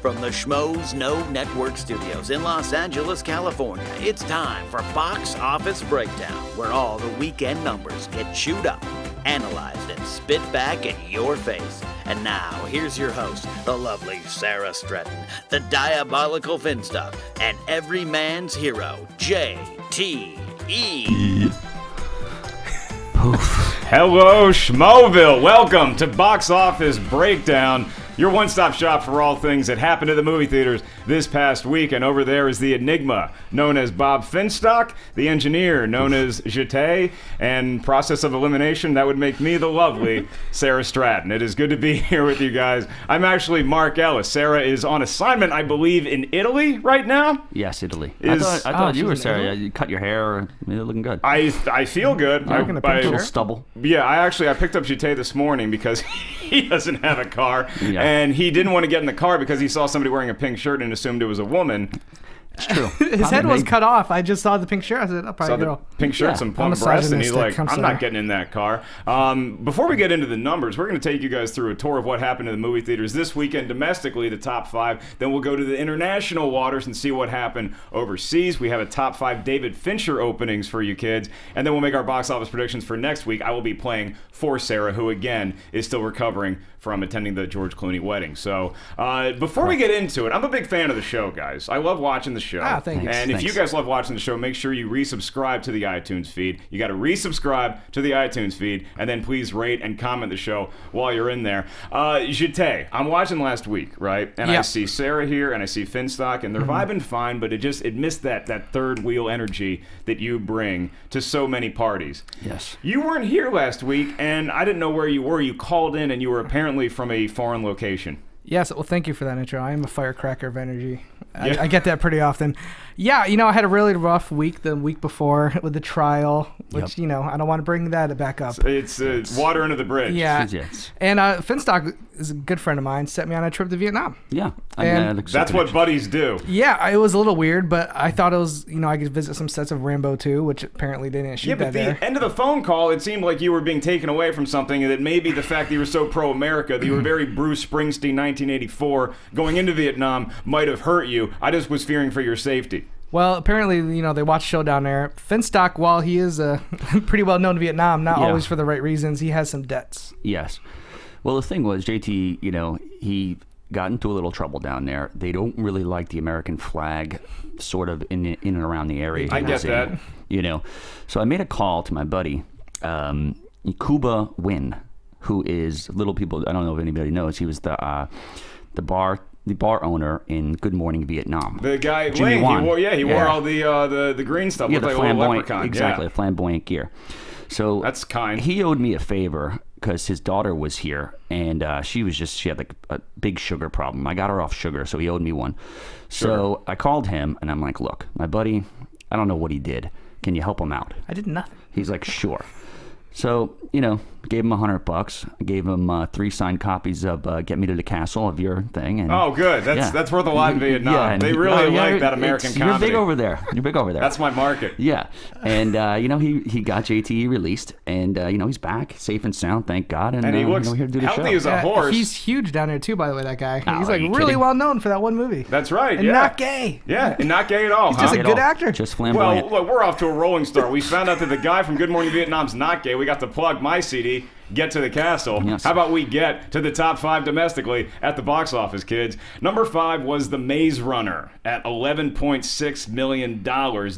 From the Schmoes No Network Studios in Los Angeles, California, it's time for Box Office Breakdown, where all the weekend numbers get chewed up, analyzed, and spit back in your face. And now, here's your host, the lovely Sarah Stratton, the diabolical Finstock, and every man's hero, J.T.E. Hello, Schmoeville. Welcome to Box Office Breakdown, your one-stop shop for all things that happened to the movie theaters this past week. And over there is the enigma known as Bob Finstock, the engineer known as J.T., and process of elimination, that would make me the lovely Sarah Stratton. It is good to be here with you guys. I'm actually Mark Ellis. Sarah is on assignment, I believe, in Italy right now? Yes, Italy. I thought you were Sarah. You cut your hair. You're looking good. I feel good. A little stubble. Yeah, I picked up J.T. this morning because he doesn't have a car. Yeah. And he didn't want to get in the car because he saw somebody wearing a pink shirt and assumed it was a woman. It's true. His head was cut off. I just saw the pink shirt. I said, I'll probably Saw the pink shirt, some plump breasts, and he's like, I'm not getting in that car. Before we get into the numbers, we're going to take you guys through a tour of what happened in the movie theaters this weekend domestically, the top 5. Then we'll go to the international waters and see what happened overseas. We have a top 5 David Fincher openings for you kids. And then we'll make our box office predictions for next week. I will be playing for Sarah, who, again, is still recovering from attending the George Clooney wedding. So before we get into it, I'm a big fan of the show, guys. I love watching the show. Thanks. And if you guys love watching the show, make sure you resubscribe to the iTunes feed. You got to resubscribe to the iTunes feed, and then please rate and comment the show while you're in there. J.T., I'm watching last week, right? And I see Sarah here, and I see Finstock, and they're vibing fine, but it missed that third wheel energy that you bring to so many parties. Yes. You weren't here last week, and I didn't know where you were. You called in, and you were apparently from a foreign location. Yes, well, thank you for that intro. I am a firecracker of energy. I get that pretty often. Yeah, I had a really rough week the week before with the trial, which, I don't want to bring that back up. It's water under the bridge. Yeah. Yes. And Finstock is a good friend of mine, set me on a trip to Vietnam. Yeah. That's what buddies do. Yeah, it was a little weird, but I thought it was, I could visit some sets of Rambo 2, which apparently they didn't shoot that there. Yeah, but the end of the phone call, it seemed like you were being taken away from something, and that maybe the fact that you were so pro-America, that you were very Bruce Springsteen 1984, going into Vietnam might have hurt you. I just was fearing for your safety. Well, apparently, they watched show down there. Finstock, while he is pretty well known in Vietnam, not always for the right reasons, he has some debts. Yes. Well, the thing was, J.T., he got into a little trouble down there. They don't really like the American flag sort of in and around the area. I get that. So I made a call to my buddy, Cuba Wynn, who is little people. I don't know if anybody knows. He was the bar owner in Good Morning Vietnam. The guy, Jimmy Ling, he wore all the green stuff. Yeah, Looked the like a little flamboyant, leprechaun. exactly, flamboyant gear. So that's kind. He owed me a favor because his daughter was here, and she had like a big sugar problem. I got her off sugar, so he owed me one. So I called him, and I'm like, look, my buddy, I don't know what he did. Can you help him out? I did nothing. He's like, sure. So, gave him $100. I gave him 3 signed copies of Get Me to the Castle of your thing. And, oh, good. That's worth a lot in Vietnam. Yeah, they really like that American comedy. You're big over there. That's my market. Yeah. And, he got JT released. And, he's back, safe and sound, thank God. And he looks here to do the healthy show. as a horse. He's huge down there, too, by the way, that guy. Oh, he's really kidding? well known for that one movie. That's right, and not gay. Yeah, and not gay at all. He's just a good actor. Just flamboyant. Well, look, we're off to a rolling start. We found out that the guy from Good Morning Vietnam's not gay. We got to plug my CD, Get to the Castle. Yes. How about we get to the top 5 domestically at the box office, kids? Number 5 was The Maze Runner at $11.6 million.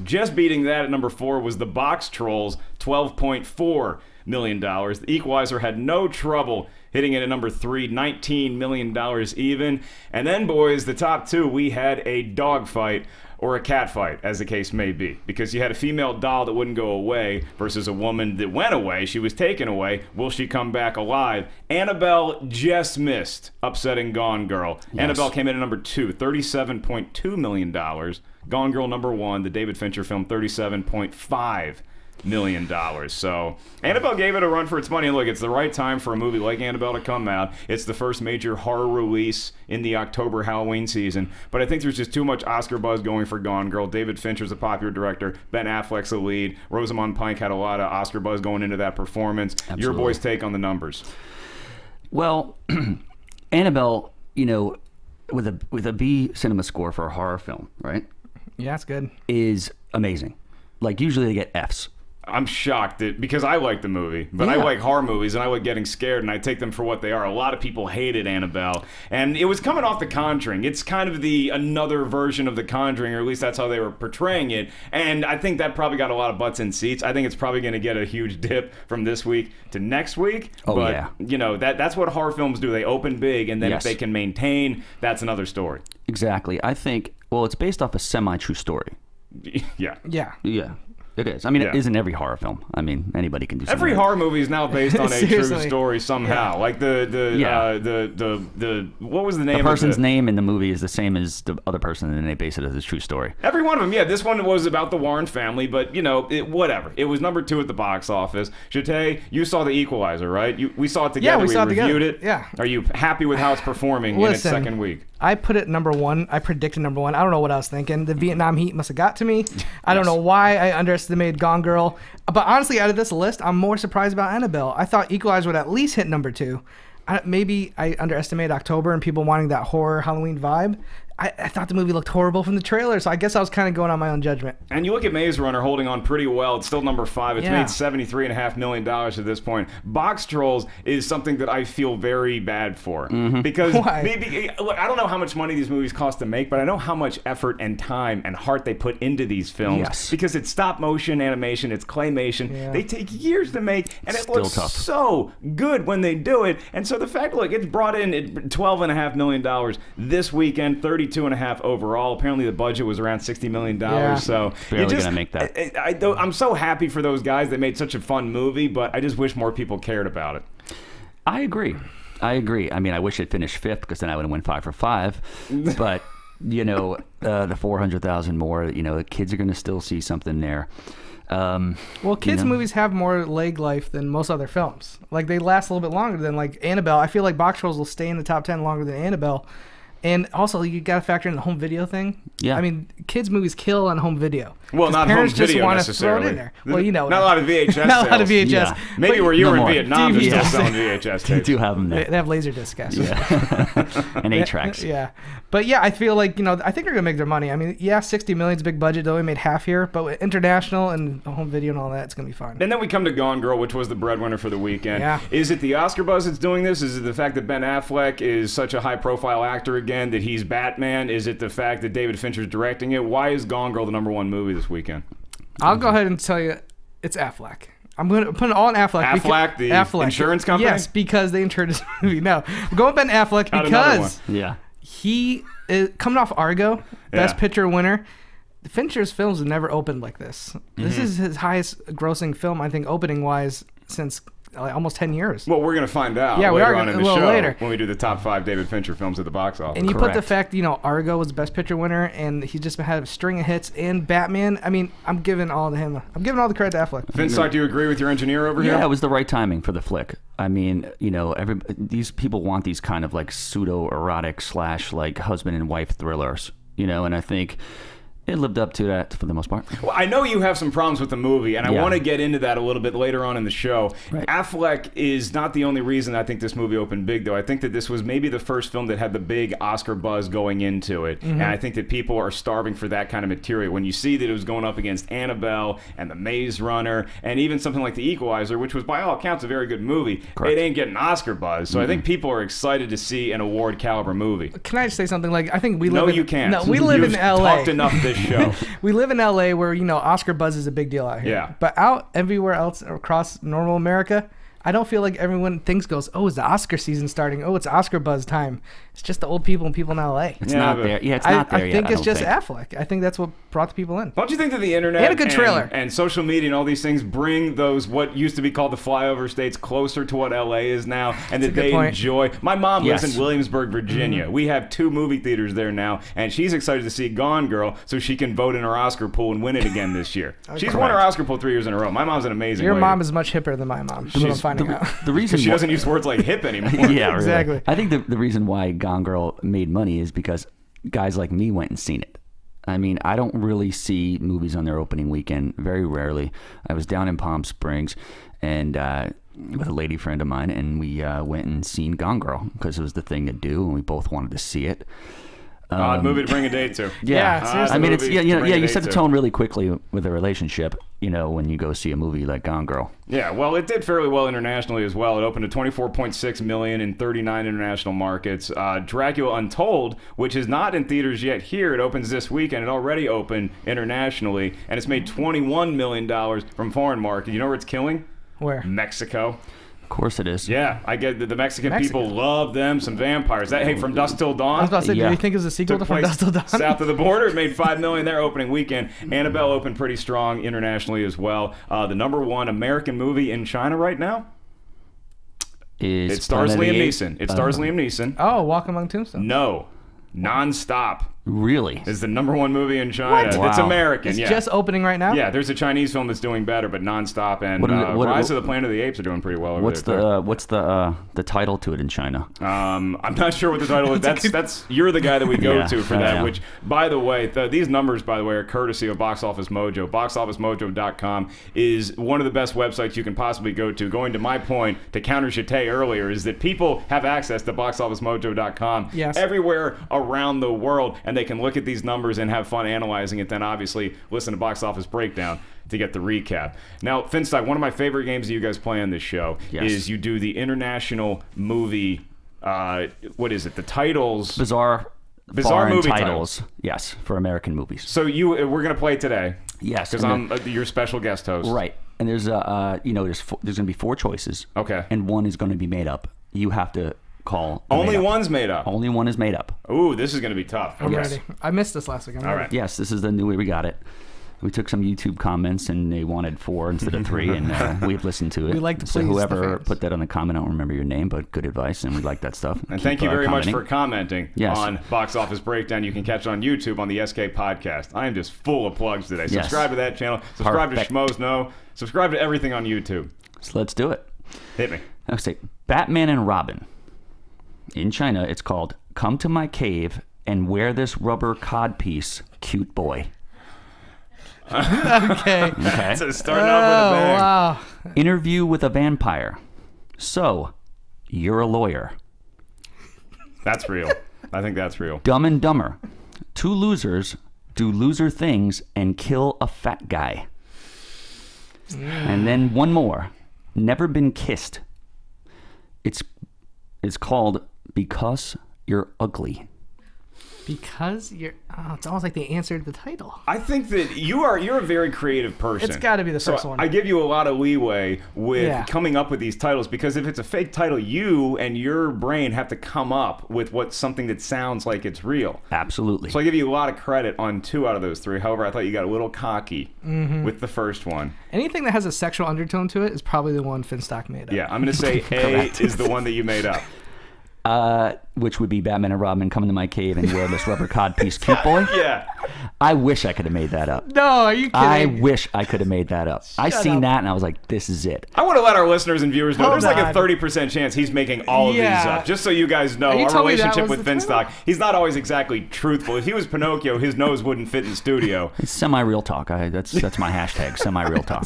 Just beating that at number 4 was The Box Trolls, $12.4 million. The Equalizer had no trouble hitting it at number 3, $19 million even. And then, boys, the top 2, we had a dogfight, or a cat fight, as the case may be. Because you had a female doll that wouldn't go away versus a woman that went away. She was taken away. Will she come back alive? Annabelle just missed, upsetting Gone Girl. Yes. Annabelle came in at number 2, $37.2 million. Gone Girl number 1, the David Fincher film, $37.5 million. So Annabelle gave it a run for its money. And look, it's the right time for a movie like Annabelle to come out. It's the first major horror release in the October Halloween season. But I think there's just too much Oscar buzz going for Gone Girl. David Fincher's a popular director. Ben Affleck's the lead. Rosamund Pike had a lot of Oscar buzz going into that performance. Absolutely. Your boy's take on the numbers. Well, Annabelle, with a B cinema score for a horror film, right? Yeah, it's good. Is amazing. Like usually they get Fs. I'm shocked because I like the movie, but I like horror movies and I like getting scared and I take them for what they are. A lot of people hated Annabelle, and it was coming off The Conjuring. It's kind of another version of The Conjuring, or at least that's how they were portraying it. And I think that probably got a lot of butts in seats. I think it's probably going to get a huge dip from this week to next week. Oh, but, yeah. you know, that's what horror films do. They open big, and then if they can maintain, that's another story. Exactly. I think, well, it's based off a semi-true story. Yeah. Yeah. Yeah. It is. I mean, it isn't every horror film. I mean, anybody can do something. Every horror movie is now based on a true story somehow. Yeah. Like the what was the name? The person's of name in the movie is the same as the other person, and they base it as a true story. Every one of them, yeah. This one was about the Warren family, but you know, whatever. It was number 2 at the box office. Jate, you saw The Equalizer, right? We saw it together. Yeah, we saw it reviewed together. it. Yeah. Are you happy with how it's performing in its second week? I put it number 1. I predicted number 1. I don't know what I was thinking. The Vietnam heat must have got to me. I don't know why I underestimated Gone Girl. But honestly, out of this list, I'm more surprised about Annabelle. I thought Equalizer would at least hit number 2. Maybe I underestimated October and people wanting that horror Halloween vibe. I thought the movie looked horrible from the trailer, so I guess I was kind of going on my own judgment. And you look at Maze Runner holding on pretty well. It's still number 5. It's made $73.5 million at this point. Box Trolls is something that I feel very bad for. Because look, I don't know how much money these movies cost to make, but I know how much effort and time and heart they put into these films. Yes. Because it's stop motion animation, it's claymation. Yeah. They take years to make, and it looks tough. so good when they do it. And so the fact, look, it's brought in $12.5 million this weekend, 32.5 overall. Apparently the budget was around $60 million. So barely gonna make that. I'm so happy for those guys. They made such a fun movie, but I just wish more people cared about it. I agree. I mean, I wish it finished 5th because then I would have went 5 for 5. But you know, the 400,000 more. You know, the kids are going to still see something there. Well, kids' movies have more leg life than most other films. Like they last a little bit longer than like Annabelle. I feel like Box Trolls will stay in the top 10 longer than Annabelle. And also, you got to factor in the home video thing. Yeah. I mean, kids' movies kill on home video. Well, not parents home video just want necessarily. To throw it in there. Well, you know. Not a lot of VHS Not a lot of VHS. Yeah. Maybe where you were in more. Vietnam, they're still selling VHS They tapes. do have them there. They have Laserdisc, guys. Yeah. And 8-tracks. Yeah. But yeah, I feel like, you know, I think they're going to make their money. I mean, yeah, 60 million's a big budget. They only made half here. But with international and home video and all that, it's going to be fine. And then we come to Gone Girl, which was the breadwinner for the weekend. Yeah. Is it the Oscar buzz that's doing this? Is it the fact that Ben Affleck is such a high-profile actor again, that he's Batman? Is it the fact that David Fincher's directing it? Why is Gone Girl the number 1 movie this weekend? I'll go ahead and tell you, it's Affleck. I'm going to put it all on Affleck. Affleck, insurance company? Yes, because they insured his movie. No, I'm going with Ben Affleck because he is coming off Argo, Best Picture winner. Fincher's films have never opened like this. This is his highest grossing film, I think, opening-wise, since almost 10 years. Well, we're going to find out later on in the show when we do the top 5 David Fincher films at the box office. And you put the fact, you know, Argo was the Best Picture winner, and he just had a string of hits, and Batman. I mean, I'm giving all to him. I'm giving all the credit to Affleck. Finstock, do you agree with your engineer over here? Yeah, it was the right timing for the flick. I mean, you know, these people want these kind of like pseudo-erotic / like husband and wife thrillers, you know, and I think it lived up to that for the most part. Well, I know you have some problems with the movie, and I want to get into that a little bit later on in the show. Right. Affleck is not the only reason I think this movie opened big, though. I think that this was maybe the first film that had the big Oscar buzz going into it, and I think that people are starving for that kind of material. When you see that it was going up against Annabelle and The Maze Runner, and even something like The Equalizer, which was by all accounts a very good movie, it ain't getting Oscar buzz. So I think people are excited to see an award caliber movie. Can I just say something? Like, I think we live. No, you can't. No, we live in LA. Talked enough this show. We live in LA where, you know, Oscar buzz is a big deal out here. Yeah. But out everywhere else across normal America, I don't feel like everyone goes, oh, is the Oscar season starting? Oh, it's Oscar buzz time. It's just the old people and people in LA. It's not there. Yeah, it's not there I yet. think it's just Affleck. I think that's what brought the people in. Don't you think that the internet and a good trailer and social media and all these things bring those what used to be called the flyover states closer to what LA is now, and that they enjoy? My mom lives in Williamsburg, Virginia. We have 2 movie theaters there now, and she's excited to see Gone Girl so she can vote in her Oscar pool and win it again this year. She's won her Oscar pool 3 years in a row. My mom's an amazing lady. Mom is much hipper than my mom. That's what I'm finding out. The reason she doesn't use words like hip anymore. Yeah, exactly. I think the reason why Gone Girl made money is because guys like me went and seen it. I mean, I don't really see movies on their opening weekend, very rarely. I was down in Palm Springs and with a lady friend of mine, and we went and seen Gone Girl because it was the thing to do, and we both wanted to see it. Odd movie to bring a date to. Yeah, seriously. I mean, it's Movie to bring a you date set the to. tone really quickly with a relationship, when you go see a movie like Gone Girl. Yeah, well, it did fairly well internationally as well. It opened to 24.6 million in 39 international markets. Dracula Untold, which is not in theaters yet here, it opens this weekend. It already opened internationally, and it's made $21 million from foreign market. You know where it's killing? Where? Mexico. Of course it is. Yeah, I get the Mexican people love them some vampires. Hey, From Dusk Till Dawn. I was about to say, Yeah. do you think it's a sequel to Took From place Dusk Till Dawn? south of the border. It made $5 million their opening weekend. Annabelle opened pretty strong internationally as well. The number one American movie in China right now. It stars Planet of Liam the Neeson. It stars Liam Neeson. Oh, Walk Among Tombstones. No, Non-Stop Really? is the number one movie in China. What? It's Wow. American. It's Yeah. just opening right now? Yeah, there's a Chinese film that's doing better, but Non-Stop and What Rise of the Planet of the Apes are doing pretty well over What's there. what's the title to it in China? I'm not sure what the title is. That's you're the guy that we go Yeah, to for I that. know. Which, by the way, these numbers, by the way, are courtesy of Box Office Mojo. BoxOfficeMojo.com is one of the best websites you can possibly go to. Going to my point to counter Chate earlier is that people have access to BoxOfficeMojo.com Yes. everywhere around the world, and they can look at these numbers and have fun analyzing it. Then obviously listen to Box Office Breakdown to get the recap. Now, Finstock, one of my favorite games that you guys play on this show Yes. is you do the international movie. What is it? The titles. Bizarre foreign movie titles. Yes, for American movies. So we're gonna play today. Yes, because and I'm your special guest host. Right, and there's there's going to be 4 choices. Okay. And one is going to be made up. You have to call. Only made up. one's made up. Only one is made up. Ooh, this is gonna be tough. I'm Yes. ready. I missed this last week. I'm All ready. right. Yes, this is the new way we got it. We took some YouTube comments and they wanted 4 instead of 3, and we've listened to it. We like to so please the whoever fans. put that on the comment, I don't remember your name, but good advice, and we like that stuff. And thank you very much commenting. for commenting Yes. on Box Office Breakdown. You can catch it on YouTube on the SK Podcast. I am just full of plugs today. Yes. Subscribe to that channel. Subscribe Perfect. to Schmoes No. Subscribe to everything on YouTube. So let's do it. Hit me. I'll say Batman and Robin. In China, it's called "Come to My Cave and Wear This Rubber Codpiece, Cute Boy." Okay. Okay. So starting off with a bang. Wow. Interview with a Vampire. So, you're a lawyer. That's real. I think that's real. Dumb and Dumber. 2 losers do loser things and kill a fat guy. And then one more. Never Been Kissed. It's called Because You're Ugly. Because it's almost like they answered the title. I think that you're a very creative person. It's got to be the first So one. I give you a lot of leeway with Yeah. coming up with these titles, because if it's a fake title, you and your brain have to come up with something that sounds like it's real. Absolutely. So I give you a lot of credit on 2 out of those 3. However, I thought you got a little cocky with the first one. Anything that has a sexual undertone to it is probably the one Finstock made up. Yeah, I'm going to say A is the one that you made up. Which would be Batman and Robin come into my cave and wear this rubber codpiece, cute boy. Yeah. I wish I could have made that up. No, are you kidding? I wish I could have made that up. I Shut seen up. that and I was like, this is it. I want to let our listeners and viewers know Hold there's like a on. 30% chance he's making all of these Yeah. up. Just so you guys know, Are you our telling me that relationship was with the Finstock, title? he's not always exactly truthful. If he was Pinocchio, his nose wouldn't fit in the studio. It's semi-real talk. That's my hashtag, semi-real talk.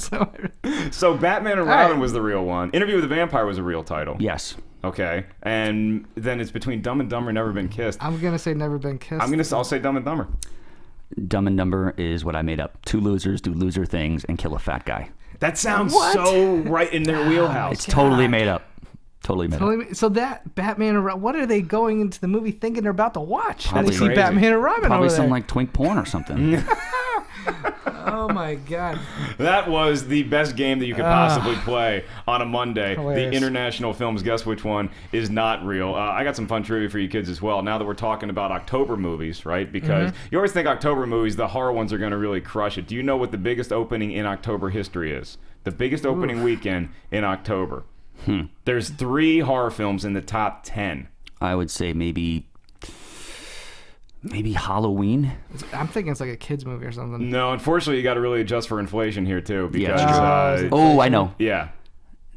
So Batman and All Robin right. was the real one. Interview with the Vampire was a real title. Yes. Okay. And then it's between Dumb and Dumber and Never Been Kissed. I'm going to say Never Been Kissed. I'll say Dumb and Dumber. Dumb and Dumber is what I made up. 2 losers do loser things and kill a fat guy. That sounds What? so right in their wheelhouse. It's totally made up. Totally made up. So that Batman and Robin, what are they going into the movie thinking they're about to watch? And Probably they see crazy. Batman and Robin Probably over some there. like twink porn or something. Oh my god. That was the best game that you could possibly play on a Monday. Hilarious. The international films, guess which one is not real? I got some fun trivia for you kids as well. Now that we're talking about October movies, right? Because you always think October movies, the horror ones are going to really crush it. Do you know what the biggest opening in October history is? The biggest opening weekend in October. There's 3 horror films in the top 10. I would say maybe Halloween. I'm thinking it's like a kids movie or something. No, unfortunately, you got to really adjust for inflation here too. Because Yeah, true. Oh, I know. yeah.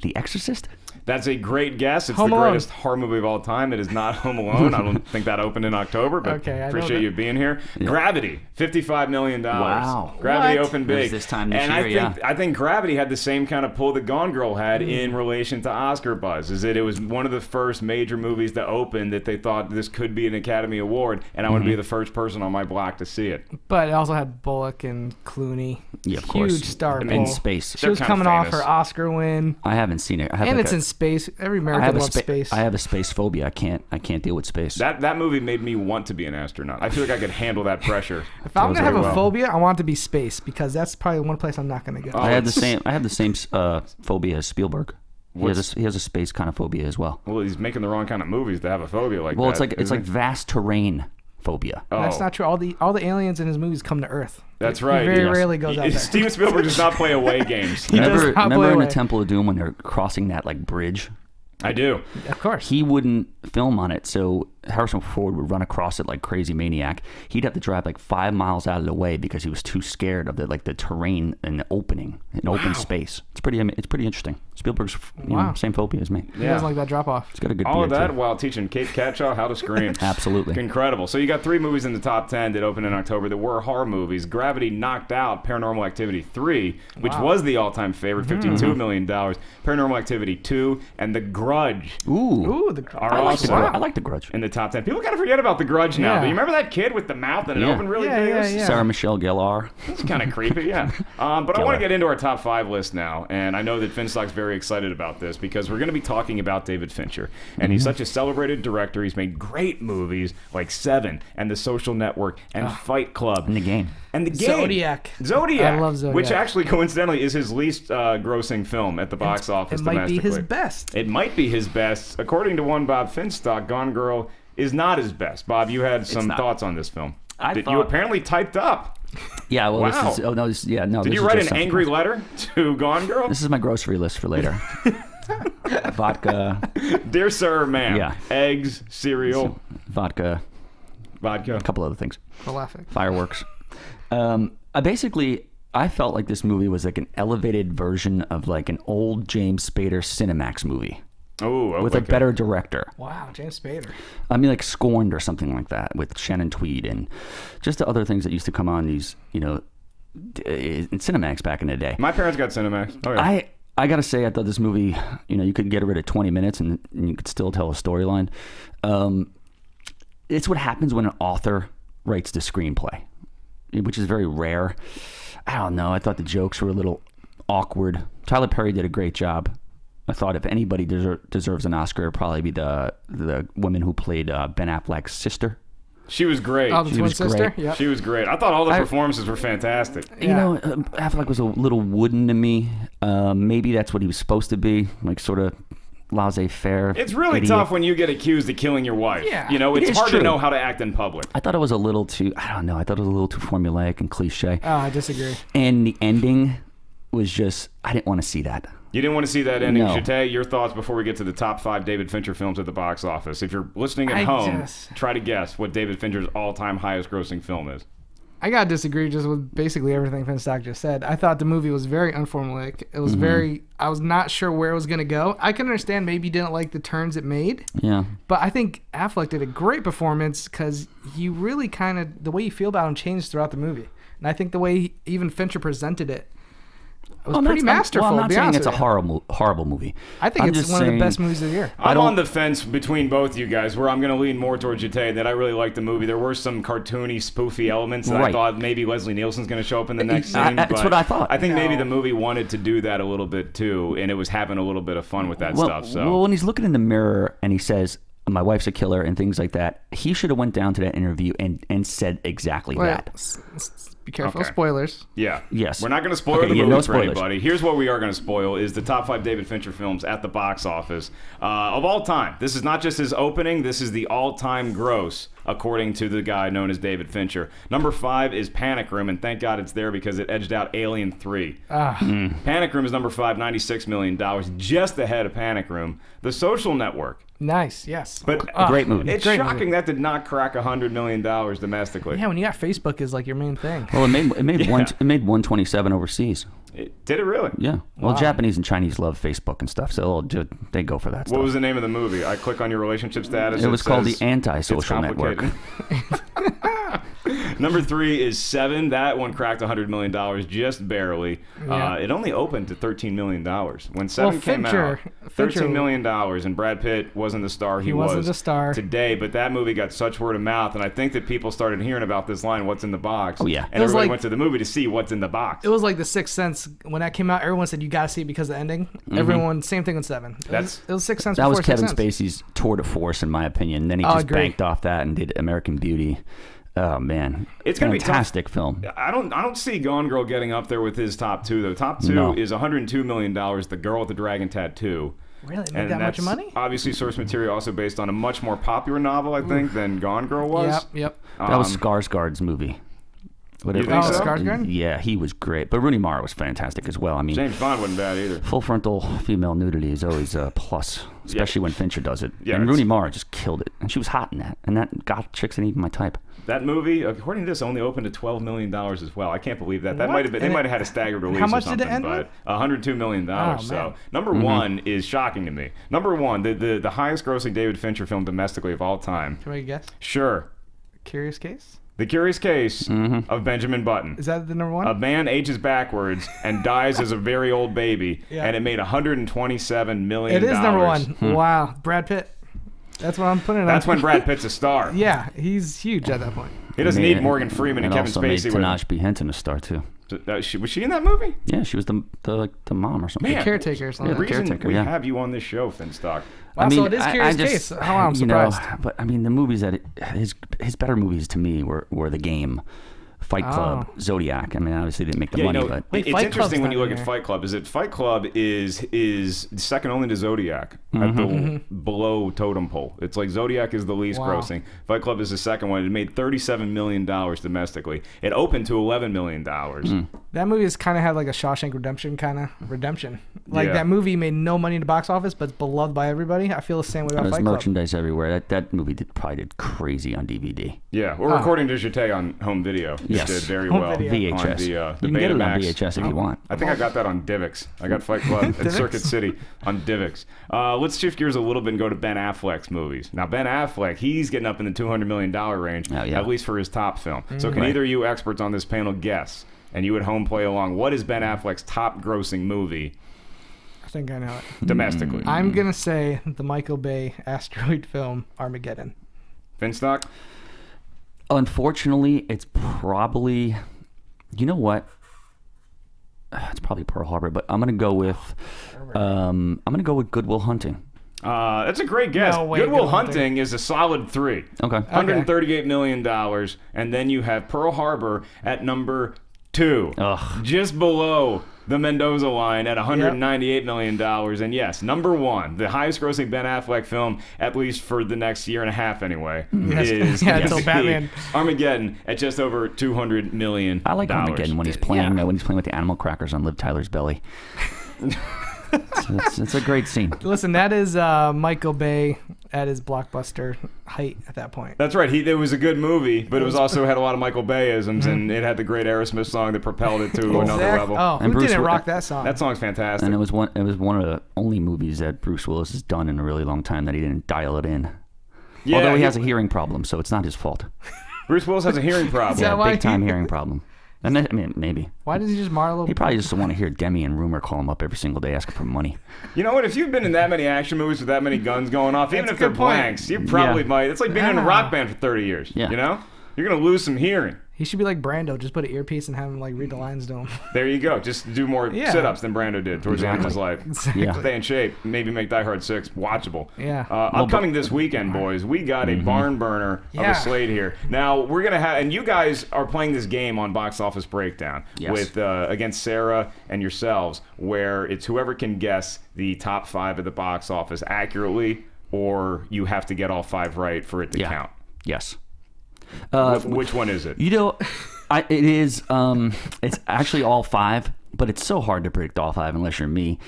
The Exorcist? That's a great guess. It's Home the Alone. greatest horror movie of all time. It is not Home Alone. I don't think that opened in October, but Okay, I know appreciate that. you being here. Gravity, $55 million. Wow. Gravity What? opened It was big. this time this and year, I think Gravity had the same kind of pull that Gone Girl had in relation to Oscar buzz. Is that it was one of the first major movies to open that they thought this could be an Academy Award, and I want to be the first person on my block to see it. But it also had Bullock and Clooney. Yeah, of Huge course. star In pull. space. She was They're kinda coming off famous. her Oscar win. I haven't seen it. I have And like it's a- in space. Every I American have a loves space. I have a space phobia. I can't deal with space. That movie made me want to be an astronaut. I feel like I could handle that pressure. If I'm going to have very a well. phobia, I want it to be space because that's probably one place I'm not going to go. I have the it's- same phobia as Spielberg. He has a space kind of phobia as well. Well, he's making the wrong kind of movies to have a phobia like Well, that. it's like vast terrain phobia. That's not true. All the aliens in his movies come to Earth. That's He right. very Yes. rarely goes out there. Steven Spielberg does not play away games. He does Remember, not play remember in away. the Temple of Doom when they're crossing that like bridge? I do. Of course. He wouldn't film on it, so Harrison Ford would run across it like crazy maniac. He'd have to drive like 5 miles out of the way because he was too scared of the terrain and the open space. It's pretty interesting. Spielberg's same phobia as me. He doesn't like that drop off. He's got a good All of beard, that too. while teaching Kate Catshaw how to scream. Absolutely. Incredible. So you got 3 movies in the top 10 that opened in October that were horror movies. Gravity knocked out Paranormal Activity 3, which was the all-time favorite, $52 million. Paranormal Activity 2, and The Grudge Ooh. Ooh, the are I like, the, also I like The Grudge. in the top 10. People kind of forget about The Grudge now. Yeah. But you remember that kid with the mouth and it Yeah. opened really Yeah, big? yeah, It was yeah. Sarah Michelle Gellar. It's kind of creepy, yeah. But I want to get into our top 5 list now, and I know that Finstock's very excited about this because we're going to be talking about David Fincher. And he's such a celebrated director. He's made great movies like Seven and The Social Network and Fight Club. And The Game. And The Game. Zodiac. Zodiac. I love Zodiac. Which actually, coincidentally, is his least grossing film at the box office It might be his domestically. best. It might be his best. According to one Bob Finstock, Gone Girl is not his best. Bob, you had some not. thoughts on this film. I You thought- apparently typed up. Yeah, well, Wow. this is... Oh, no, this, yeah, no. Did this you is write just an something angry else. letter to Gone Girl? This is my grocery list for later. Vodka, Dear sir, ma'am. Yeah. Eggs, cereal, vodka, vodka. a couple other things. Prolific. Fireworks. I felt like this movie was like an elevated version of like an old James Spader Cinemax movie Oh, with a better director. Wow, James Spader. I mean, like Scorned or something like that with Shannon Tweed and just the other things that used to come on these, in Cinemax back in the day. My parents got Cinemax. Oh, yeah. I gotta say, I thought this movie, you could get rid of 20 minutes and you could still tell a storyline. It's what happens when an author writes the screenplay, which is very rare. I don't know. I thought the jokes were a little awkward. Tyler Perry did a great job. I thought if anybody deserves an Oscar, it'd probably be the woman who played Ben Affleck's sister. She was great. Oh, the She twin was sister? great. Yep. She was great. I thought all the performances were fantastic. You know, Affleck was a little wooden to me. Maybe that's what he was supposed to be, like sort of laissez-faire. It's really idiot. tough when you get accused of killing your wife. Yeah. It's is hard true. to know how to act in public. I thought it was a little too, I don't know, I thought it was a little too formulaic and cliche. Oh, I disagree. And the ending was just, I didn't want to see that. You didn't want to see that ending. No. Chate, your thoughts before we get to the top 5 David Fincher films at the box office. If you're listening at I home, just- try to guess what David Fincher's all-time highest grossing film is. I gotta disagree just with basically everything Finstock just said. I thought the movie was very unformulaic. It was I was not sure where it was gonna go. I can understand maybe you didn't like the turns it made, Yeah. but I think Affleck did a great performance because you really kind of, the way you feel about him changed throughout the movie. And I think the way even Fincher presented it was pretty masterful. I'm to not be saying honest it's a with you. horrible movie. I think I'm it's just one of the saying- best movies of the year. I'm don't- on the fence between both you guys, where I'm going to lean more towards Chate that I really liked the movie. There were some cartoony, spoofy elements that I Right. thought maybe Leslie Nielsen's going to show up in the next scene. That's but what I thought. I think maybe No. the movie wanted to do that a little bit too, and it was having a little bit of fun with that stuff. So. Well, when he's looking in the mirror and he says, my wife's a killer and things like that, he should have went down to that interview and said exactly Well, that. be careful. Okay. Spoilers. Yeah. Yes. We're not going to spoil Okay, the yeah, movie no for spoilers. anybody. Here's what we are going to spoil is the top 5 David Fincher films at the box office of all time. This is not just his opening. This is the all-time gross, according to the guy known as David Fincher. Number 5 is Panic Room, and thank God it's there because it edged out Alien 3. Panic Room is number 5, $96 million, just ahead of Panic Room. The Social Network. Nice. Yes. But Great movie. it's Great shocking movie. that did not crack $100 million domestically. Yeah, when you got Facebook is like your main thing. Well, it made 127 overseas. Did it really? Yeah. Well, Japanese and Chinese love Facebook and stuff, so they go for that stuff. What was the name of the movie? I click on your relationship status. It was called The Anti-Social Network. Number 3 is Seven. That one cracked $100 million, just barely. Yeah. It only opened to $13 million. When Seven came out, $13 million, and Brad Pitt wasn't the star he wasn't was the star today, but that movie got such word of mouth, and I think that people started hearing about this line, what's in the box? Oh, yeah. And everybody went to the movie to see what's in the box. It was like The Sixth Sense. When that came out, everyone said, you got to see it because of the ending. Everyone, same thing with Seven. It was Sixth Sense. That was before Kevin Sixth Sense. Spacey's tour de force, in my opinion. Then he just banked off that and did American Beauty. Oh man, it's gonna fantastic be film. I don't see Gone Girl getting up there with his top 2 though. Top 2 is $102 million. The Girl with the Dragon Tattoo. Really? It made that much money? Obviously, source material also based on a much more popular novel, I think, than Gone Girl was. Yep. That was Skarsgård's movie. You think so? Skarsgård? Yeah, he was great. But Rooney Mara was fantastic as well. I mean, James Bond wasn't bad either. Full frontal female nudity is always a plus, especially when Fincher does it. Yeah, and Rooney Mara just killed it. And she was hot in that. And that got chicks ain't even my type. That movie, according to this, only opened to $12 million as well. I can't believe that. That might have been. They might have had a staggered release. How much or something, did it end but with? $102 million. So man. number 1 is shocking to me. Number 1, the highest grossing David Fincher film domestically of all time. Can we guess? Sure. Curious Case? The Curious Case of Benjamin Button. Is that the number 1? A man ages backwards and dies as a very old baby, and it made $127 million. It is number 1. Wow. Brad Pitt. That's what I'm putting it That's on. when Brad Pitt's a star. Yeah, he's huge at that point. He doesn't need Morgan Freeman and Kevin also Spacey made with him. Tanash B. Henson a star too. Was she in that movie? Yeah, she was the mom or something. Man, Caretaker or something. The reason caretaker, we yeah. have you on this show, Finstock. Wow, so it is Curious Case. How I'm surprised. But I mean, the movies that his better movies to me were The Game, Fight Club, Zodiac. I mean, obviously they didn't make the money, but it's Fight interesting Club's when you not look in at there. Fight Club. Is that Fight Club is second only to Zodiac at the below totem pole. It's like Zodiac is the least grossing. Fight Club is the second one. It made $37 million domestically. It opened to $11 million. That movie has kind of had like a Shawshank Redemption kind of redemption. Like Yeah. that movie made no money in the box office, but it's beloved by everybody. I feel the same way about there's Fight Club. merchandise everywhere. That movie probably did crazy on DVD. Yeah, we're recording to Jeté on home video. Yes. It did very Home well video. on VHS. the You can get it on Betamax. VHS if you want. I think I got that on Divx. I got Fight Club at Circuit City on Divx. Let's shift gears a little bit and go to Ben Affleck's movies. Now, Ben Affleck, he's getting up in the $200 million range, at least for his top film. So can either of you experts on this panel guess, and you at home play along, what is Ben Affleck's top grossing movie I think I know it. domestically? I'm going to say the Michael Bay asteroid film, Armageddon. Finstock? Unfortunately, it's probably, you know what? It's probably Pearl Harbor, but I'm gonna go with Good Will Hunting. That's a great guess. No way, Good Will Good Hunting. Hunting is a solid 3. Okay. $138 million, and then you have Pearl Harbor at number 2, just below the Mendoza line at $198 million. And yes, number 1, the highest grossing Ben Affleck film, at least for the next year and a half anyway, is until Batman. Armageddon at just over $200 million. I like Armageddon when he's playing with the animal crackers on Liv Tyler's belly. It's a great scene. Listen, that is Michael Bay at his blockbuster height at that point. That's right. It was a good movie, but it was also had a lot of Michael Bay-isms, and it had the great Aerosmith song that propelled it to another level. Oh, And who Bruce didn't Wi- rock that song? That song's fantastic. And it was one of the only movies that Bruce Willis has done in a really long time that he didn't dial it in. Yeah, Although he has a hearing problem, so it's not his fault. Bruce Willis has a hearing problem. that why Big time he- hearing problem. And I mean, maybe. Why does he just marvel? He probably just want to hear Demi and Rumor call him up every single day asking for money. You know what? If you've been in that many action movies with that many guns going off, even That's if a they're good point. blanks, you probably might. It's like being in a rock band for 30 years. Yeah. You know? You're going to lose some hearing. He should be like Brando. Just put an earpiece and have him like read the lines to him. There you go. Just do more sit-ups than Brando did towards the end of his life. Yeah. Stay in shape. Maybe make Die Hard 6 watchable. Yeah. Upcoming this weekend, boys, we got a barn burner of a slate here. Now, we're going to have, and you guys are playing this game on Box Office Breakdown with against Sarah and yourselves, where it's whoever can guess the top 5 of the box office accurately, or you have to get all 5 right for it to count. Yes. Which one is it? You know, it is. It's actually all 5, but it's so hard to predict all 5 unless you're me.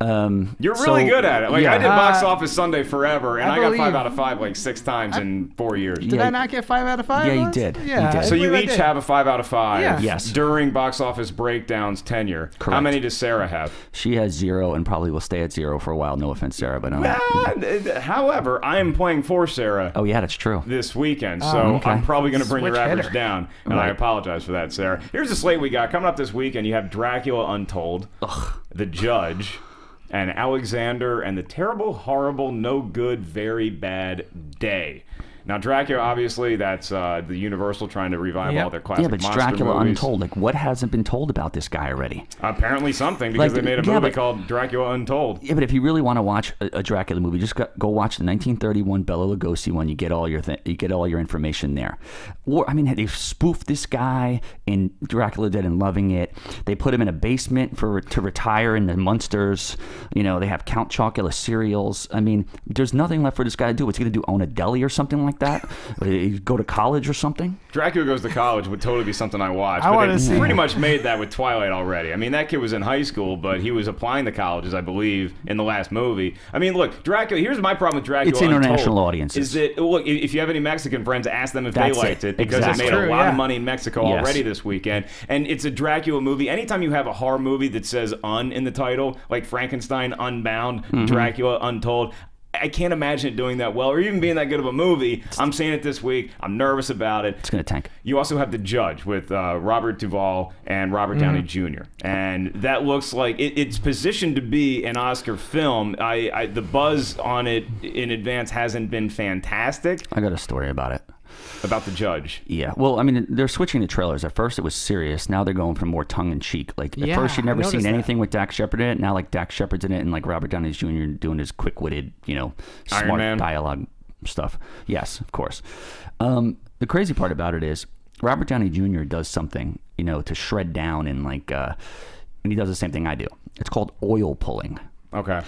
You're really good at it. Like yeah. I did Box Office Sunday forever, and I got believe- 5 out of 5 like 6 times in 4 years. Did I not get 5 out of 5? Yeah, you once? did. Yeah. You did. I So you believe I each did. have a 5 out of 5 Yeah. Yes. during Box Office Breakdown's tenure. How Correct. many does Sarah have? She has 0 and probably will stay at 0 for a while. No offense, Sarah, but However, I am playing for Sarah oh yeah, that's true. this weekend, so okay. I'm probably going to bring your Switch average hitter. down, and I Right. apologize for that, Sarah. Here's the slate we got coming up this weekend. You have Dracula Untold, The Judge, and Alexander and the Terrible, Horrible, No Good, Very Bad Day. Now, Dracula, obviously, that's the Universal trying to revive Yep. all their classic Yeah, but it's monster Dracula movies. Untold. Like, what hasn't been told about this guy already? Apparently something, because Like, they made a yeah, movie but- called Dracula Untold. Yeah, but if you really want to watch a Dracula movie, just go watch the 1931 Bela Lugosi one. You get all your information there. Or I mean, they've spoofed this guy in Dracula Dead and Loving It. They put him in a basement to retire in the Munsters. You know, they have Count Chocula serials. I mean, there's nothing left for this guy to do. What's he gonna do? Own a deli or something like that? Go to college or something? Dracula Goes to College would totally be something I watched. I But wanna they see pretty it. much made that with Twilight already. I mean, that kid was in high school, but he was applying to colleges, I believe, in the last movie. I mean, look, Dracula. Here's my problem with Dracula. It's international Untold, audiences. Is that look? If you have any Mexican friends, ask them if That's they liked it. it because Exactly. it made True, a lot yeah. of money in Mexico Yes. already this weekend. And it's a Dracula movie. Anytime you have a horror movie that says "un" in the title, like Frankenstein Unbound, Dracula Untold. I can't imagine it doing that well or even being that good of a movie. I'm seeing it this week. I'm nervous about it. It's gonna tank. You also have The Judge with Robert Duvall and Robert Downey Jr. And that looks like it's positioned to be an Oscar film. The buzz on it in advance hasn't been fantastic I got a story about it. about The Judge. Yeah, well, I mean, they're switching the trailers. At first, it was serious. Now they're going for more tongue-in-cheek. Like, at Yeah, first, you'd I never seen noticed that. anything with Dak Shepard in it. Now, like, Dak Shepard's in it, and, like, Robert Downey Jr. doing his quick-witted, Iron smart Man. dialogue stuff. Yes, of course. The crazy part about it is Robert Downey Jr. does something, to shred down and, and he does the same thing I do. It's called oil pulling. Okay.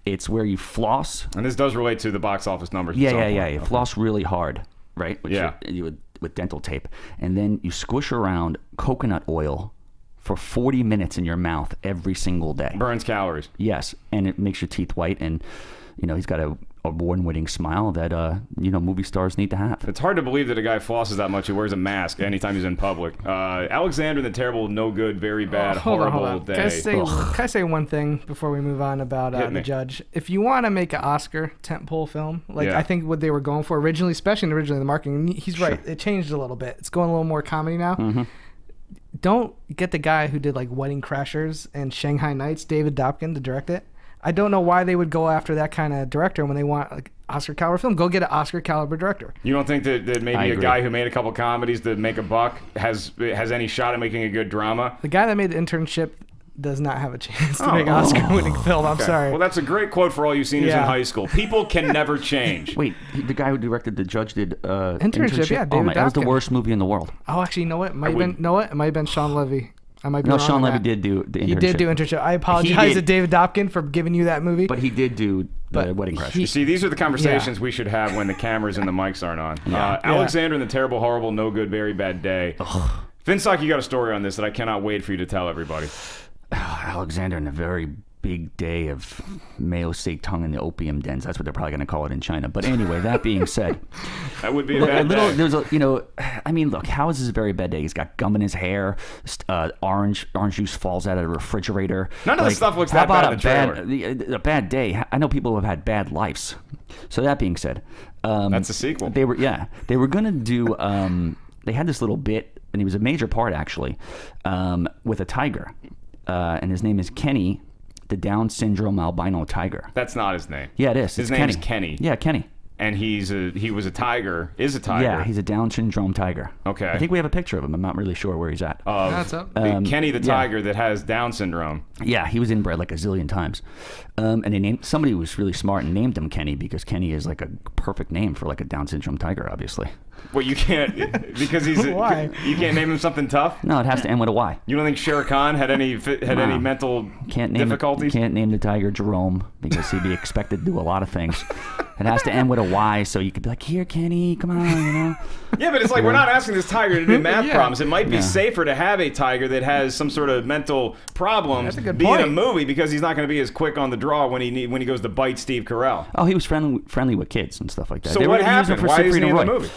It's where you floss. And this does relate to the box office numbers. at Yeah, some yeah, point. yeah. You floss really hard, right? Which Yeah. you would with dental tape, and then you squish around coconut oil for 40 minutes in your mouth every single day. Burns calories. Yes, and it makes your teeth white, and he's got a award-winning smile that movie stars need to have. It's hard to believe that a guy flosses that much. He wears a mask anytime he's in public. Alexander the Terrible, No Good, Very Bad, Hold on, Horrible hold on. Day. Can I say one thing before we move on about Hit me. The Judge? If you want to make an Oscar tentpole film, Yeah. I think what they were going for originally, especially originally the marketing, he's right. It changed a little bit. It's going a little more comedy now. Mm-hmm. Don't get the guy who did Wedding Crashers and Shanghai Nights, David Dobkin, to direct it. I don't know why they would go after that kind of director when they want Oscar caliber film. Go get an Oscar caliber director. You don't think that I maybe a agree. guy who made a couple comedies to make a buck has any shot at making a good drama? The guy that made The Internship does not have a chance to make an Oscar-winning film. I'm Okay. sorry. Well, that's a great quote for all you seniors in Yeah. high school. People can never change. Wait, the guy who directed The Judge did Internship, yeah, Oh David my, that was the Dobkin. worst movie in the world. Oh, actually, you know what? It might have been Sean Levy. I might be No, wrong Sean on Levy that. did do the Internship. He did do Internship. I apologize to David Dobkin for giving you that movie. But he did do the But Wedding Crashers. he- You see, these are the conversations we should have when the cameras and the mics aren't on. Yeah. Alexander and the Terrible, Horrible, No Good, Very Bad Day. Finstock, you got a story on this that I cannot wait for you to tell everybody. Alexander and a very big day of Mao Zedong in the opium dens. That's what they're probably going to call it in China. But anyway, that being said, That would be a bad day. there's I mean, look, how is this a very bad day? He's got gum in his hair. Orange juice falls out of the refrigerator. None of this stuff looks how that bad about in the trailer. a bad day? I know people who have had bad lives. So that being said, That's a sequel. they were going to do. They had this little bit, and it was a major part actually, with a tiger, and his name is Kenny, the Down syndrome albino tiger. That's not his name. Yeah, it is. His It's name's Kenny. Yeah, Kenny. And he was a tiger. Is a tiger. Yeah, he's a Down syndrome tiger. Okay. I think we have a picture of him. I'm not really sure where he's at. That's up. Kenny the tiger that has Down syndrome. Yeah, he was inbred like a zillion times. And they named somebody was really smart and named him Kenny because Kenny is like a perfect name for like a Down syndrome tiger, obviously. Well, you can't because he's Why? You can't name him something tough. No, it has to end with a Y. You don't think Shere Khan had any mental Can't name difficulties? Can't name the tiger Jerome because he'd be expected to do a lot of things. It has to end with a Y, so you could be like, here, Kenny, come on, you know? Yeah, but it's like we're not asking this tiger to do math Yeah. problems. It might be safer to have a tiger that has some sort of mental problems That's a good be in a point. movie because he's not going to be as quick on the draw when he goes to bite Steve Carell. Oh, he was friendly with kids and stuff like that. So They what were using happened? for Why isn't he in the Roy. movie?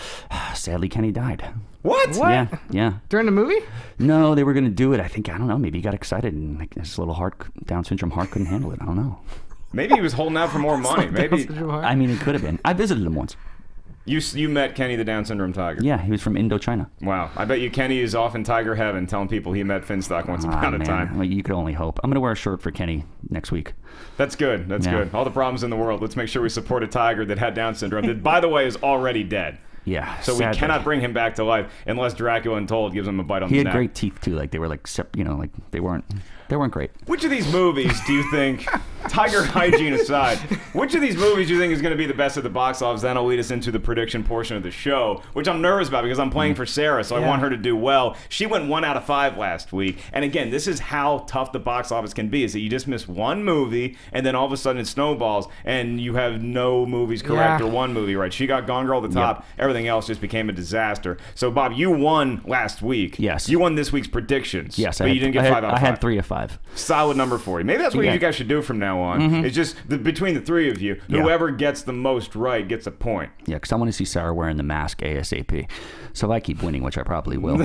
Sadly, Kenny died. What? Yeah, yeah. During the movie? No, they were going to do it. I don't know, maybe he got excited and like, his little Down syndrome heart couldn't handle it. I don't know. Maybe he was holding out for more money. Maybe I mean, it could have been. I visited him once. you met Kenny the Down syndrome tiger. Yeah, he was from Indochina. Wow. I bet you Kenny is off in tiger heaven telling people he met Finstock once upon a man. time. Well, you could only hope. I'm going to wear a shirt for Kenny next week. That's good. That's Yeah. good. All the problems in the world. Let's make sure we support a tiger that had Down syndrome that, by the way, is already dead. Yeah. So sadly. we cannot bring him back to life unless Dracula Untold gives him a bite on He the had neck. great teeth too. Like they were like, like they weren't great. Which of these movies do you think, tiger hygiene aside, which of these movies do you think is going to be the best at the box office? That'll lead us into the prediction portion of the show, which I'm nervous about because I'm playing for Sarah, so I want her to do well. She went 1 out of 5 last week. And again, this is how tough the box office can be, is that you just miss one movie, and then all of a sudden it snowballs, and you have no movies correct or one movie right. She got Gone Girl at the top. Everything else just became a disaster. So, Bob, you won last week. Yes. You won this week's predictions. Yes, but you didn't get 5 out of 5. I had 3 of 5. Solid number for you. Maybe that's what Yeah. you guys should do from now on. It's just between the 3 of you, whoever gets the most right gets a point. Yeah, because I want to see Sarah wearing the mask ASAP. So if I keep winning, which I probably will,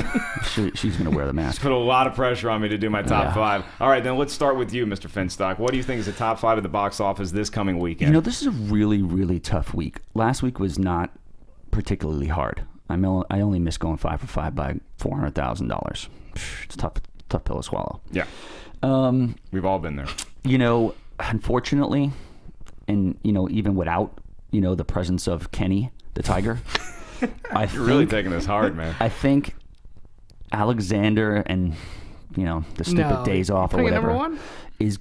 she's going to wear the mask. Put a lot of pressure on me to do my top 5. All right, then let's start with you, Mr. Finstock. What do you think is the top 5 of the box office this coming weekend? You know, this is a really, really tough week. Last week was not particularly hard. I only missed going 5 for 5 by $400,000. It's a tough pill to swallow. Yeah. We've all been there. You know, unfortunately, and you know, even without the presence of Kenny the tiger, You're really taking this hard, man. I think Alexander and the stupid days off or whatever is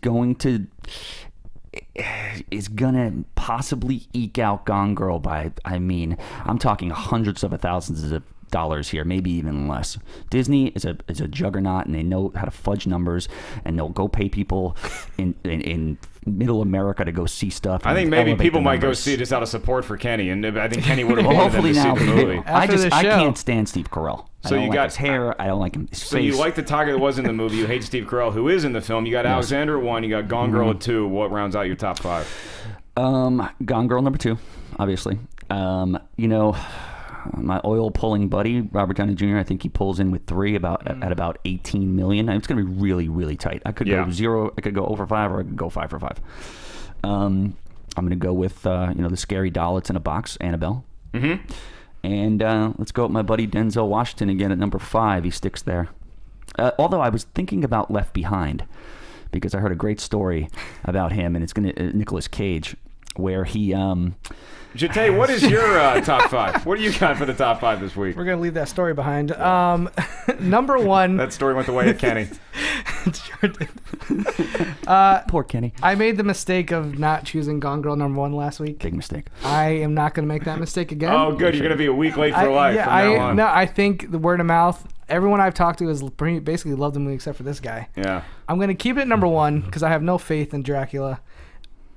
gonna possibly eke out Gone Girl by, I'm talking hundreds of thousands of dollars here, maybe even less. Disney is a juggernaut, and they know how to fudge numbers, and they'll go pay people in middle America to go see stuff. I think maybe people might go see it just out of support for Kenny, and I think Kenny would have well, wanted them hopefully to see now the they do. movie. I can't stand Steve Carell. So I don't you like got his hair. I don't like his So face. you like the tiger that was in the movie. You hate Steve Carell, who is in the film. You got Alexander at 1. You got Gone Girl at 2. What rounds out your top 5? Gone Girl number 2, obviously. My oil pulling buddy Robert Downey Jr. I think he pulls in with 3 at about 18 million. It's going to be really, really tight. I could go 0. I could go over 5, or I could go 5 for 5. I'm going to go with the scary doll that's in a box, Annabelle. Mm-hmm. And let's go with my buddy Denzel Washington again at number 5. He sticks there. Although I was thinking about Left Behind, because I heard a great story about him, and it's going to Nicolas Cage, where he Jate, what is your top 5? What do you got for the top 5 this week? We're gonna leave that story behind. Number 1. That story went the way of Kenny. It sure did. poor Kenny. I made the mistake of not choosing Gone Girl number 1 last week. Big mistake. I am not gonna make that mistake again. Oh, good. You're going to be a week late for life from now on. No, I think the word of mouth. Everyone I've talked to has basically loved the movie except for this guy. Yeah. I'm gonna keep it at number 1 because I have no faith in Dracula.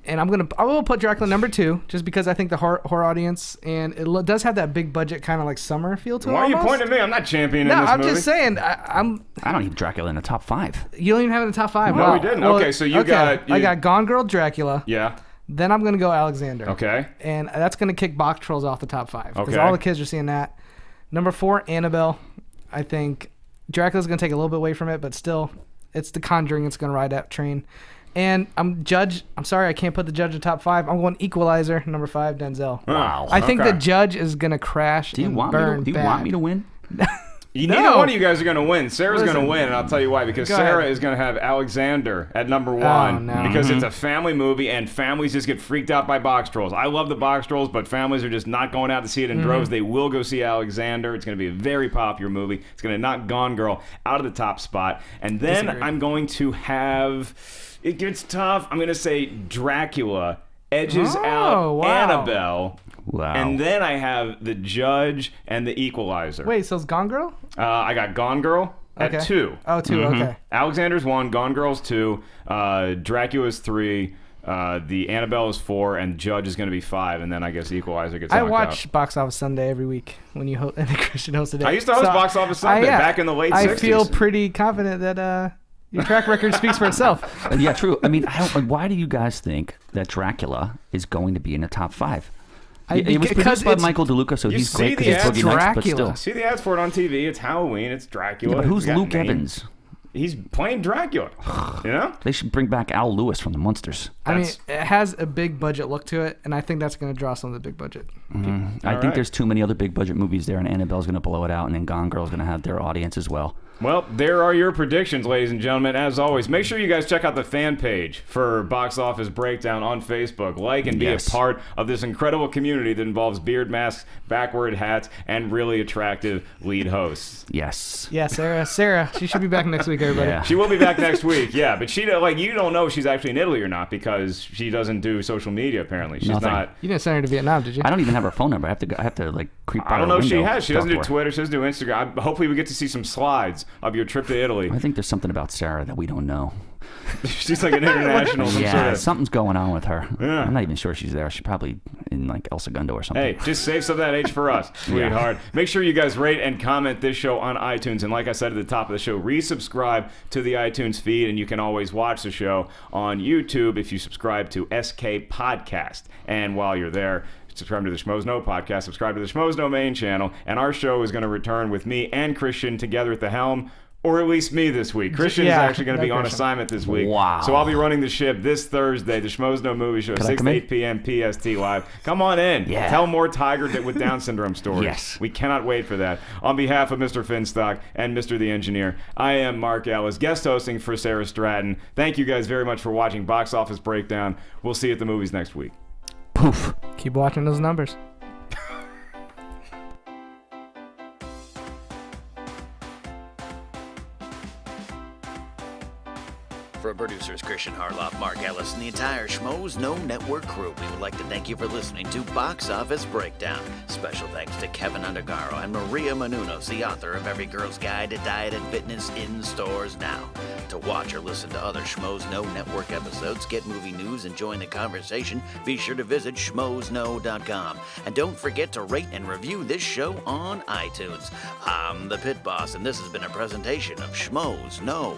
And I will put Dracula number 2 just because I think the horror audience, and it does have that big budget kind of like summer feel to it. Why are you almost. pointing at me? I'm not championing No, this I'm movie. just saying. I don't need Dracula in the top 5. You don't even have it in the top 5. No, we didn't. Okay, so you got- I got Gone Girl, Dracula. Yeah. Then I'm gonna go Alexander. Okay. And that's gonna kick Box Trolls off the top 5 because Okay. all the kids are seeing that. Number 4, Annabelle. I think Dracula's gonna take a little bit away from it, but still, it's The Conjuring. It's gonna ride that train. And I'm sorry, I can't put the Judge in top 5. I'm going Equalizer, number 5, Denzel. Wow. I think okay. the Judge is gonna crash Do you and want burn me to? Do you bad. want me to win? Neither one of you guys are going to win. Sarah's going to Listen. win, and I'll tell you why. Because Go Sarah ahead. is going to have Alexander at number 1 no. because it's a family movie, and families just get freaked out by box trolls. I love the box trolls, but families are just not going out to see it in droves. They will go see Alexander. It's going to be a very popular movie. It's going to knock Gone Girl out of the top spot. And then Disagree. I'm going to have... It gets tough. I'm going to say Dracula edges out wow. Annabelle. Wow. And then I have The Judge and The Equalizer. Wait, so it's Gone Girl? I got Gone Girl at Okay. 2. Oh, 2. Okay. Alexander's 1, Gone Girl's 2, Dracula's 3, The Annabelle is 4, and Judge is going to be 5, and then I guess Equalizer gets I knocked watch out. Box Office Sunday every week when you and Christian hosted it. I used to host Box Office Sunday back in the late 60s. I feel pretty confident that your track record speaks for itself. Yeah, true. I mean, why do you guys think that Dracula is going to be in the top 5? It was produced by Michael DeLuca, so he's great because it's Boogie Nights, but still. See the ads for it on TV. It's Halloween. It's Dracula. Yeah, but who's Luke Evans? He's playing Dracula. You know? They should bring back Al Lewis from the Munsters. I mean, it has a big budget look to it, and I think that's going to draw some of the big budget. I think there's too many other big budget movies there, and Annabelle's going to blow it out, and then Gone Girl's going to have their audience as well. Well, there are your predictions, ladies and gentlemen. As always, make sure you guys check out the fan page for Box Office Breakdown on Facebook. Like and be a part of this incredible community that involves beard masks, backward hats, and really attractive lead hosts. Yes. Yeah, Sarah, she should be back next week, everybody. Yeah. She will be back next week, yeah. But she, you don't know if she's actually in Italy or not because she doesn't do social media, apparently. She's not. You didn't send her to Vietnam, did you? I don't even have her phone number. I have to like creep by. I don't know if she window. has. She doesn't do Twitter. She doesn't do Instagram. Hopefully we get to see some slides of your trip to Italy. I think there's something about Sarah that we don't know. She's like an international. Something's going on with her. Yeah. I'm not even sure she's there. She's probably in like El Segundo or something. Hey, just save some of that H for us, sweetheart. Make sure you guys rate and comment this show on iTunes. And like I said at the top of the show, resubscribe to the iTunes feed, and you can always watch the show on YouTube if you subscribe to SK Podcast. And while you're there, subscribe to the Schmoes Know podcast, subscribe to the Schmoes Know main channel, and our show is going to return with me and Christian together at the helm, or at least me this week. Christian is actually going to be on assignment this week. Wow. So I'll be running the ship this Thursday, the Schmoes Know movie show, 6 to 8 p.m. PST live. Come on in. Yeah. Tell more Tiger with Down syndrome stories. Yes. We cannot wait for that. On behalf of Mr. Finstock and Mr. the Engineer, I am Mark Ellis, guest hosting for Sarah Stratton. Thank you guys very much for watching Box Office Breakdown. We'll see you at the movies next week. Poof. Keep watching those numbers. From producers Christian Harloff, Mark Ellis, and the entire Schmoes Know Network crew, we would like to thank you for listening to Box Office Breakdown. Special thanks to Kevin Undergaro and Maria Menounos, the author of Every Girl's Guide to Diet and Fitness, in stores now. To watch or listen to other Schmoes Know Network episodes, get movie news, and join the conversation, be sure to visit schmoesknow.com. And don't forget to rate and review this show on iTunes. I'm the Pit Boss, and this has been a presentation of Schmoes Know.